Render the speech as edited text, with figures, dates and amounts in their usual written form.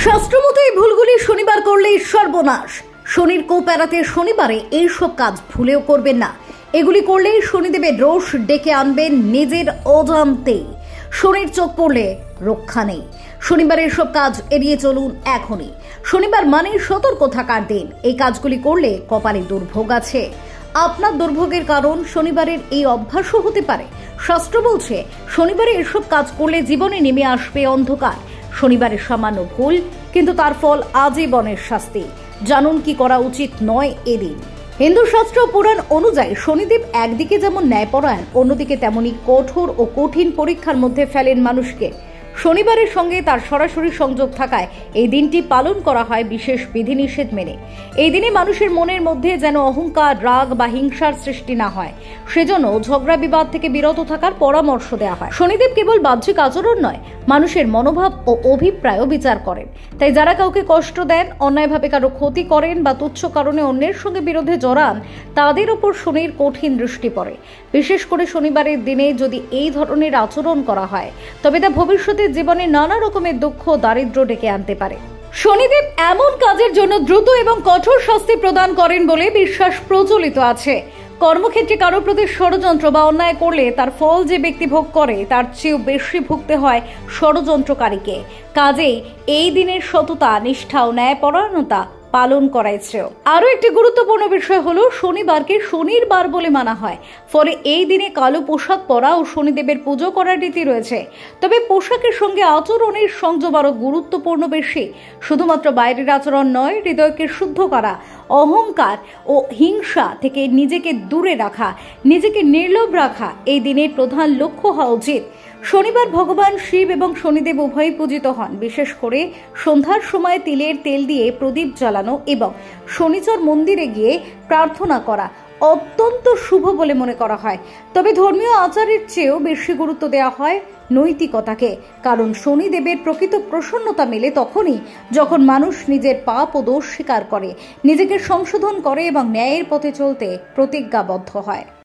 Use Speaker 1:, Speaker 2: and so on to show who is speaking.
Speaker 1: শাস্ত্রমতে এই ভুলগুলি শনিবার করলেই সর্বনাশ। শনির কোপ এড়াতে শনিবারে এইসব কাজ ভুলেও করবেন না। এগুলি করলেই শনিদেবের রোষ ডেকে আনবেন নিজের অজান্তেই। শনির চোখ পড়লে রক্ষা নেই। শনিবারের সব কাজ এড়িয়ে চলুন এখনই। শনিবার মানে সতর্ক থাকার দিন। এই কাজগুলি করলে কপালে দুর্ভোগ আছে। আপনার দুর্ভোগের কারণ শনিবারের এই অভ্যাসও হতে পারে। শাস্ত্র বলছে শনিবারে এসব কাজ করলে জীবনে নেমে আসবে অন্ধকার। শনিবারের সামান্য ভুল, কিন্তু তার ফল আজীবনের শাস্তি। জানুন কি করা উচিত নয় এদিন। হিন্দু শাস্ত্র পুরাণ অনুযায়ী শনিদেব একদিকে যেমন ন্যায়পরায়ণ, অন্যদিকে তেমনি কঠোর ও কঠিন পরীক্ষার মধ্যে ফেলেন মানুষকে। শনিবারের সঙ্গে তার সরাসরি সংযোগ থাকায় এই দিনটি পালন করা হয় বিশেষ বিধিনিষেধ মেনে। এই দিনে মানুষের মনের মধ্যে যেন অহংকার, রাগ বা হিংসার সৃষ্টি না হয়, সেজন্য ঝগড়া বিবাদ থেকে বিরত থাকার পরামর্শ দেওয়া হয়। শনিদেব কেবল বাহ্যিক আচরণ নয়, মানুষের মনোভাব ও অভিপ্রায়ও বিচার করেন। তাই যারা কাউকে কষ্ট দেন, অন্যায়ভাবে কারো ক্ষতি করেন বা তুচ্ছ কারণে অন্যের সঙ্গে বিরোধে জড়ান, তাদের ওপর শনির কঠিন দৃষ্টি পড়ে। বিশেষ করে শনিবারের দিনে যদি এই ধরনের আচরণ করা হয়, তবে তা ভবিষ্যতে জীবনে নানা রকমের দুঃখ, দারিদ্র্য ডেকে আনতে পারে। শনিদেব এমন কাজের জন্য দ্রুত এবং কঠোর শাস্তি প্রদান করেন বলে বিশ্বাস প্রচলিত আছে। কর্মক্ষেত্রে কারো প্রতি ষড়যন্ত্র বা অন্যায় করলে তার ফল যে ব্যক্তি ভোগ করে তার চেয়েও বেশি ভুগতে হয় ষড়যন্ত্রকারীকে। কাজেই এই দিনের সততা, নিষ্ঠা ও ন্যায়পরায়ণতা পালন করাই শ্রেয়। আরো একটি গুরুত্বপূর্ণ বিষয় হলো শনিবারকে শনির বার বলে মানা হয়। ফলে এই দিনে কালো পোশাক পরা ও শনিদেবের পুজো করার রীতি রয়েছে। তবে পোশাকের সঙ্গে আচরণের সংযম আরো গুরুত্বপূর্ণ বেশি। শুধুমাত্র বাইরের আচরণ নয়, হৃদয়কে শুদ্ধ করা, অহংকার ও হিংসা থেকে নিজেকে দূরে রাখা, নিজেকে নির্লোভ রাখা এই দিনের প্রধান লক্ষ্য হওয়া উচিত। শনিবার ভগবান শিব এবং শনিদেব উভয়ই পূজিত হন। বিশেষ করে সন্ধ্যার সময় তিলের তেল দিয়ে প্রদীপ জ্বালানো এবং শনিচর মন্দিরে গিয়ে প্রার্থনা করা অত্যন্ত শুভ বলে মনে করা হয়। তবে ধর্মীয় আচারের চেয়েও বেশি গুরুত্ব দেওয়া হয় নৈতিকতাকে। কারণ শনিদেবের প্রকৃত প্রসন্নতা মেলে তখনই যখন মানুষ নিজের পাপ ও দোষ স্বীকার করে, নিজেকে সংশোধন করে এবং ন্যায়ের পথে চলতে প্রতিজ্ঞাবদ্ধ হয়।